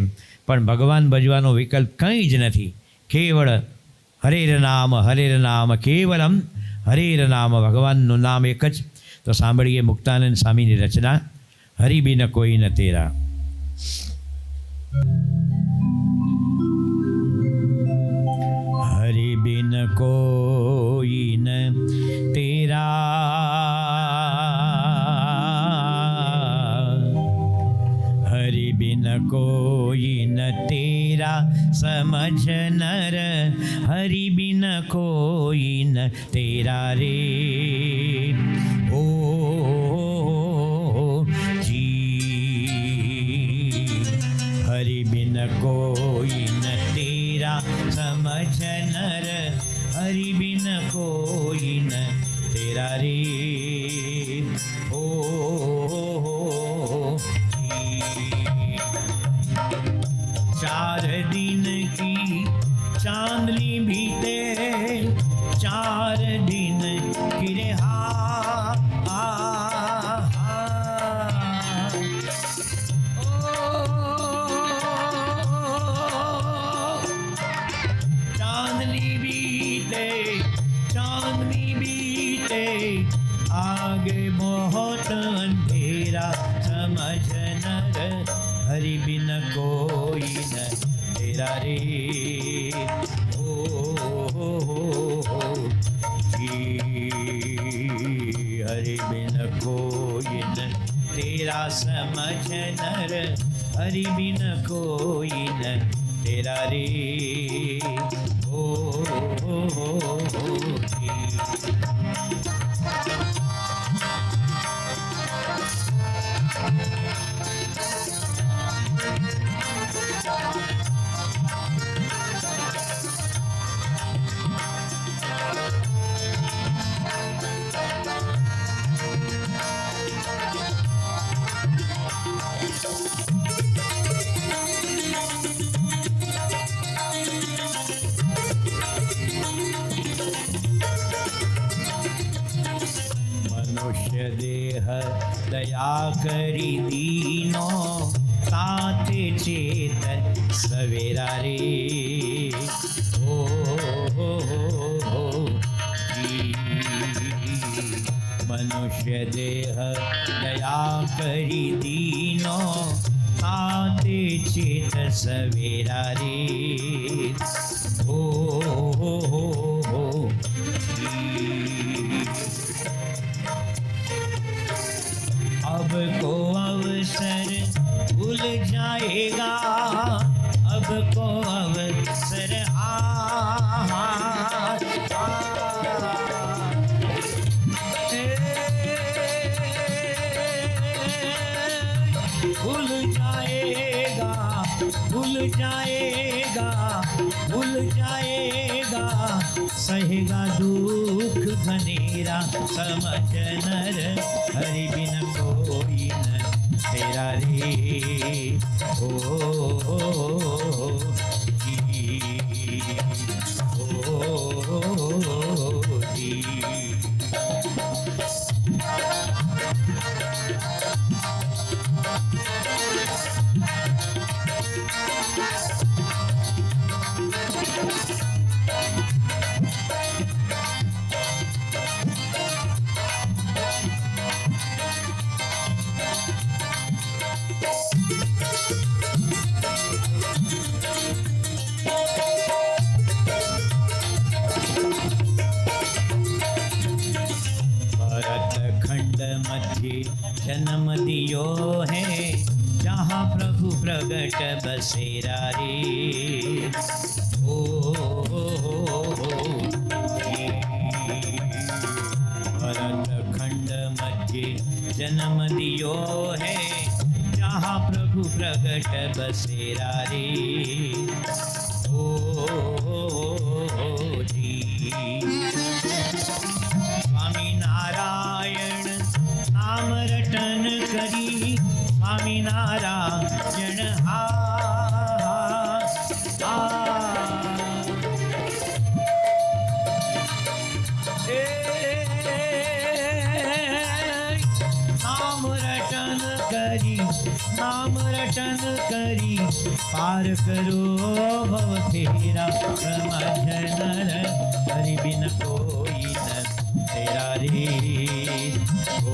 પણ ભગવાન ભજવાનો વિકલ્પ કંઈ જ નથી. કેવળ હરેર નામ કેવલમ હરેર નામ, ભગવાનનું નામ એક જ. તો સાંભળીએ મુક્તાનંદ સ્વામીની રચના, હરિ બિન કોઈ ન તેરા. હરિ બિન કોઈ ન તેરા, હરિ બિન કોઈ ન તેરા સમझ નર, હરિ બિન કોઈ ન તેરા રે. ઓ જી હરિ બિન કોઈ ન તેરા સમझ નર, હરિ બિન કોઈ ન તેરા રે. ઓ चार दिन की चांदनी बीते, 4 दिन की रे चांदनी बीते आगे बहुत अंधेरा, समझ नर हरि बिन कोई न तेरा रे. ओ जी हरि बिन कोई न तेरा समझ नर, हरि बिन कोई न तेरा रे. ओ जी मनुष्य देह दया करी दीनो, ताते चेत सवेरा रे. ओ मनुष्य देह दया करी दीनो, ताते चेत सवेरा रे. ओ अब को अवसर भूल जाएगा, अब को अवसर भूल जाएगा, सहेगा दुख घनेरा, समझ नर हरि बिन कोई न तेरा रे. ओ जी जन्म दियो है जहाँ प्रभु प्रगट बसेरा रे। ओ भरत खंड मध्य जन्म दियो है जहाँ प्रभु प्रगट बसेरा रे। ओ जी स्वामी नारायण नाम रटन करी, स्वामी नारायण हा नाम रटन करी पार करो भव फेरा। समझ नर हरि बिन कोई न तेरा रे। ओ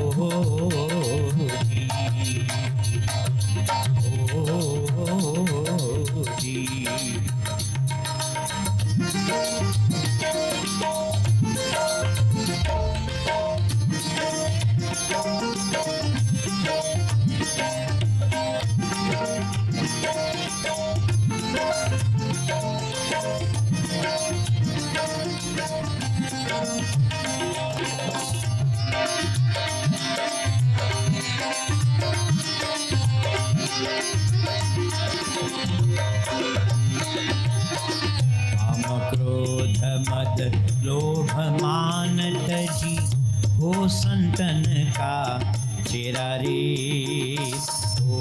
जी ओ जी क्रोध मद लोभ मान तजी हो संतन का चेरा रे। ओ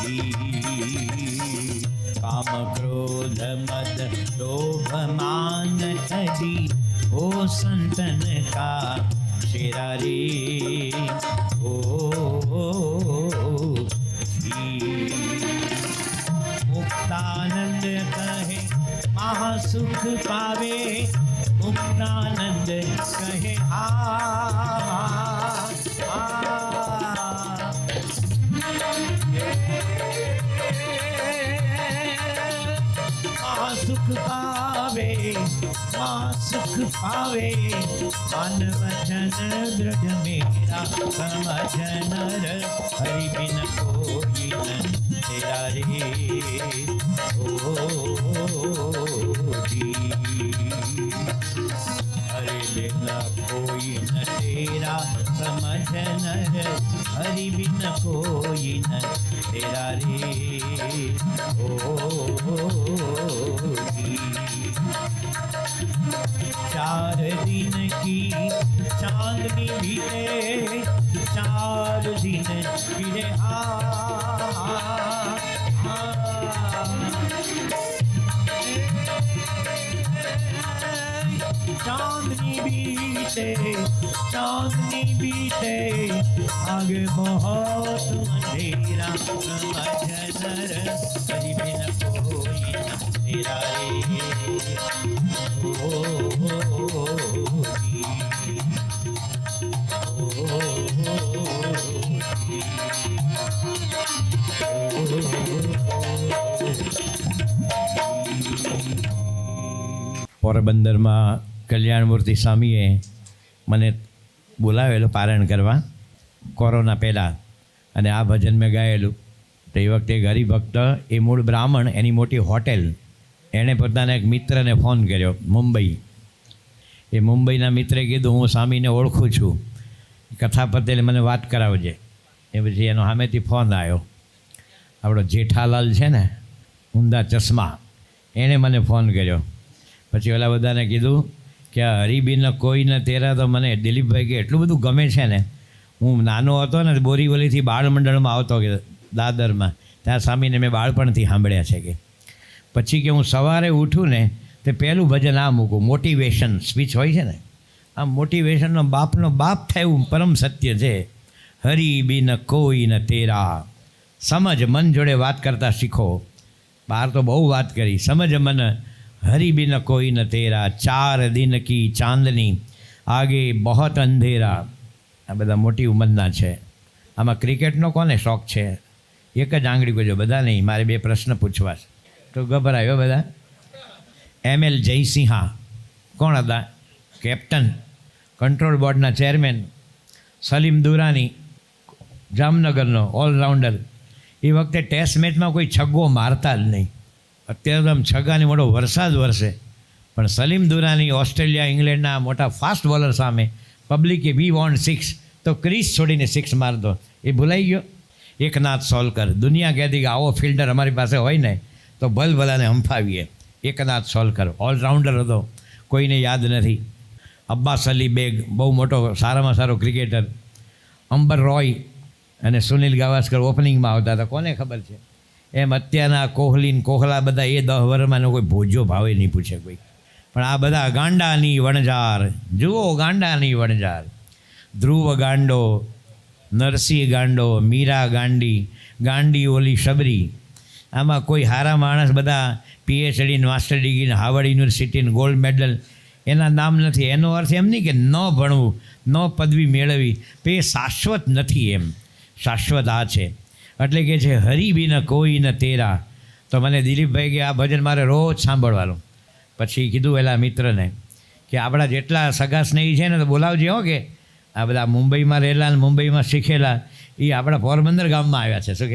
जी काम क्रोध मद लोभ मान तजी हो संतन का चेरा रे। ओ जी मुक्तानंद कहे महासुख पावे, मुक्तानंद कहे हा सुख पावे, सुख पावे मन वचन दृढ़ मेरा। समझ नर हरि बिन कोई न तेरा रे। ओ जी हरि बिन कोई न तेरा, समझ नर हरि बिन कोई न तेरा रे। ओ चार दिन की चांदनी बीते, 4 दिन फिरे चांदनी बीते आगे बहुत अंधेरा। समझ नर हरि बिन कोई न तेरा रे। ओ जी પોરબંદરમાં કલ્યાણમૂર્તિ સ્વામીએ મને બોલાવેલો પારણ કરવા કોરોના પહેલાં, અને આ ભજન મેં ગાયેલું. તો એ વખતે એક હરિભક્ત, એ મૂળ બ્રાહ્મણ, એની મોટી હોટેલ, એણે પોતાના એક મિત્રને ફોન કર્યો મુંબઈ. એ મુંબઈના મિત્રે કીધું હું સ્વામીને ઓળખું છું, કથા પટેલે મને વાત કરાવજે. એ પછી એનો સામેથી ફોન આવ્યો. આપણો જેઠાલાલ છે ને, ઊંધા ચશ્મા, એણે મને ફોન કર્યો. પછી ઓલા બધાને કીધું કે આ હરિબીન કોઈ ન તેરા તો મને દિલીપભાઈ કે એટલું બધું ગમે છે ને. હું નાનો હતો ને બોરીવલીથી બાળમંડળમાં આવતો કે દાદરમાં, ત્યાં સ્વામીને મેં બાળપણથી સાંભળ્યા છે કે. પછી કે હું સવારે ઉઠું ને તે પહેલું ભજન આ મૂકું, મોટિવેશન સ્પીચ હોય છે ને, આ મોટિવેશનનો બાપનો બાપ થાય એવું પરમ સત્ય છે. હરિબીન કોઈ ન તેરા, સમજ મન જોડે વાત કરતાં શીખો. બહાર તો બહુ વાત કરી, સમજ મન હરિબિન કોઈ ન તેરા, 4 દિન કી ચાંદની આગે બહોત અંધેરા. આ બધા મોટી ઉંમરના છે. આમાં ક્રિકેટનો કોને શોખ છે? એક જ આંગળી કરજો, બધા નહીં. મારે 2 પ્રશ્ન પૂછવા છે તો ગભરાયો બધા. ML જયસિંહા કોણ હતા? કેપ્ટન. કંટ્રોલ બોર્ડના ચેરમેન સલીમ દુરાની, જામનગરનો ઓલરાઉન્ડર. એ વખતે ટેસ્ટ મેચમાં કોઈ છગ્ગો મારતા જ નહીં. અત્યારે તો આમ છગ્ગાની મોટો વરસાદ વરસે, પણ સલીમ દુરાની ઓસ્ટ્રેલિયા ઇંગ્લેન્ડના મોટા ફાસ્ટ બોલર સામે પબ્લિકે વી વોન્ટ 6 તો ક્રીઝ છોડીને 6 મારતો. એ ભૂલાઈ ગયો. એકનાથ સોલકર, દુનિયા કહેતી કે આવો ફિલ્ડર અમારી પાસે હોય ને તો ભલભલાને હંફાવીએ. એકનાથ સોલકર ઓલરાઉન્ડર હતો, કોઈને યાદ નથી. અબ્બાસ અલી બેગ, બહુ મોટો સારામાં સારો ક્રિકેટર. અંબર રોય અને સુનિલ ગાવસ્કર ઓપનિંગમાં આવતા હતા, કોને ખબર છે. એમ અત્યારના કોહલી કોહલા બધા એ 10 વર્ષમાં કોઈ ભોજો ભાવે નહીં પૂછે કોઈ. પણ આ બધા ગાંડાની વણઝાર, જુઓ ગાંડાની વણઝાર. ધ્રુવ ગાંડો, નરસિંહ ગાંડો, મીરા ગાંડી, ગાંડી ઓલી શબરી. આમાં કોઈ હારા માણસ બધા PhD માસ્ટર ડિગ્રી હાર્વર્ડ યુનિવર્સિટીને ગોલ્ડ મેડલ એના નામ નથી. એનો અર્થ એમ નહીં કે ન ભણવું, ન પદવી મેળવી, તો એ શાશ્વત નથી. એમ શાશ્વત આ છે. એટલે કે છે હરી બિન કોઈ ન તેરા. તો મને દિલીપભાઈ કે આ ભજન મારે રોજ સાંભળવાનું. પછી કીધું એલા મિત્રને કે આપણા જેટલા સગા સ્નેહી છે ને તો બોલાવજે હો, કે આ બધા મુંબઈમાં રહેલા ને મુંબઈમાં શીખેલા એ આપણા પોરબંદર ગામમાં આવ્યા છે. શું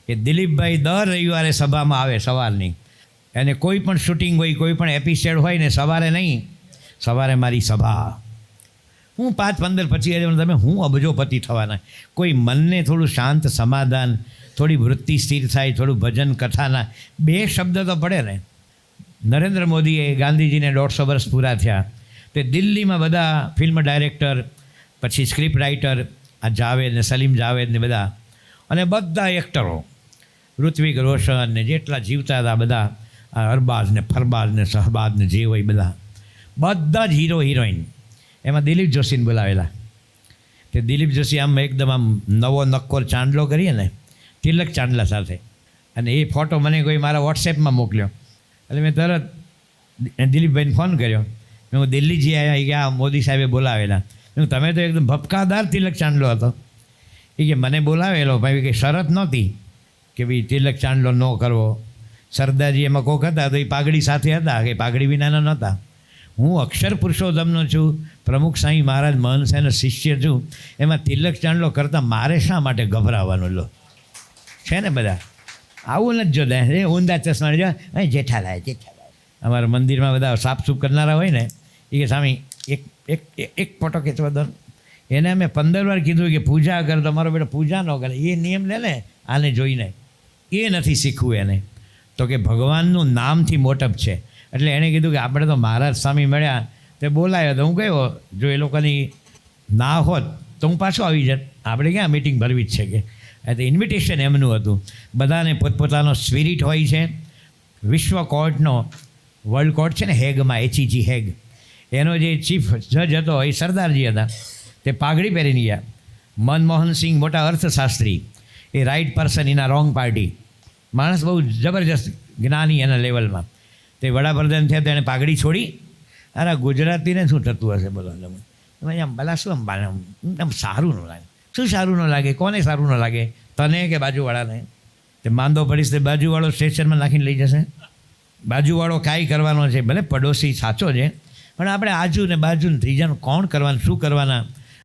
કે દિલીપભાઈ દર રવિવારે સભામાં આવે સવારની. અને કોઈ પણ શૂટિંગ હોય, કોઈ પણ એપિસોડ હોય ને સવારે નહીં, સવારે મારી સભા. હું 5-15 પછી તમે હું અબજોપતિ થવાના. કોઈ મનને થોડું શાંત સમાધાન, થોડી વૃત્તિ સ્થિર થાય, થોડું ભજન કથાના 2 શબ્દ તો પડે ને. નરેન્દ્ર મોદીએ ગાંધીજીને 150 વર્ષ પૂરા થયા તે દિલ્હીમાં બધા ફિલ્મ ડાયરેક્ટર, પછી સ્ક્રિપ્ટ રાઇટર, આ જાવેદ ને સલીમ જાવેદ ને બધા, અને બધા એક્ટરો, ઋત્વિક રોશન ને જેટલા જીવતા હતા બધા, આ અરબાઝ ને ફરબાઝ ને શહબાઝ ને જે હોય બધા જ હીરો હિરોઈન. એમાં દિલીપ જોશીને બોલાવેલા. તે દિલીપ જોશી આમ એકદમ આમ નવો નક્કોર ચાંદલો કરીએ ને, તિલક ચાંદલા સાથે. અને એ ફોટો મને કોઈ મારા વોટ્સએપમાં મોકલ્યો. એટલે મેં તરત દિલીપભાઈને ફોન કર્યો. હું દિલ્હીજી આવ્યા કે આ મોદી સાહેબે બોલાવેલા. તમે તો એકદમ ભપકાદાર તિલક ચાંદલો હતો. એ કે મને બોલાવેલો ભાઈ, કે શરત નહોતી કે ભાઈ તિલક ચાંદલો ન કરવો. સરદારજી એમાં કોક હતા તો એ પાઘડી સાથે હતા, કે પાઘડી વિનાના નહોતા. હું અક્ષર પુરુષોત્તમનો છું, પ્રમુખ સાંઈ મહારાજ મહંત સાહેબનો શિષ્ય છું. એમાં તિલક ચાંદલો કરતાં મારે શા માટે ગભરાવાનું? લો છે ને બધા આવું નથી જોતા. એ ઊંધા ચશ્મા જો અહીં જેઠાલાય. અમારા મંદિરમાં બધા સાફસૂફ કરનારા હોય ને, એ કે સ્વામી એક ફોટો ખેંચવા દો. એને અમે 15 વાર કીધું કે પૂજા કર, તમારો બેટો પૂજા ન કરે. એ નિયમ લે ને આને જોઈને, એ નથી શીખવું એને. તો કે ભગવાનનું નામથી મોટપ છે. એટલે એણે કીધું કે આપણે તો મહારાજ સ્વામી મળ્યા તે બોલાયો તો હું ગયો. જો એ લોકોની ના હોત તો હું પાછો આવી જાત. આપણે ક્યાં મિટિંગ ભરવી જ છે કે. એટલે ઇન્વિટેશન એમનું હતું. બધાને પોતપોતાનો સ્પિરિટ હોય છે. વિશ્વ કોર્ટનો વર્લ્ડ કોર્ટ છે ને હેગમાં, HEG હેગ, એનો જે ચીફ જજ હતો એ સરદારજી હતા. તે પાઘડી પહેરીને ગયા. મનમોહનસિંહ મોટા અર્થશાસ્ત્રી, a right person in a wrong party. માણસ બહુ જબરજસ્ત જ્ઞાની એના લેવલમાં. તે વડાપ્રધાન થયા તેણે પાઘડી છોડી. અરે ગુજરાતીને શું થતું હશે બોલો તમે? આમ ભલા શું આમ સારું ન લાગે. શું સારું ન લાગે? કોને સારું ન લાગે? તને કે બાજુવાળાને? તે માંદો પડીશ તે બાજુવાળો સ્ટેશનમાં નાખીને લઈ જશે. બાજુવાળો કાંઈ કરવાનો છે, ભલે પડોશી સાચો છે, પણ આપણે આજુ ને બાજુ ને ત્રીજાનું કોણ કરવાનું, શું કરવાના?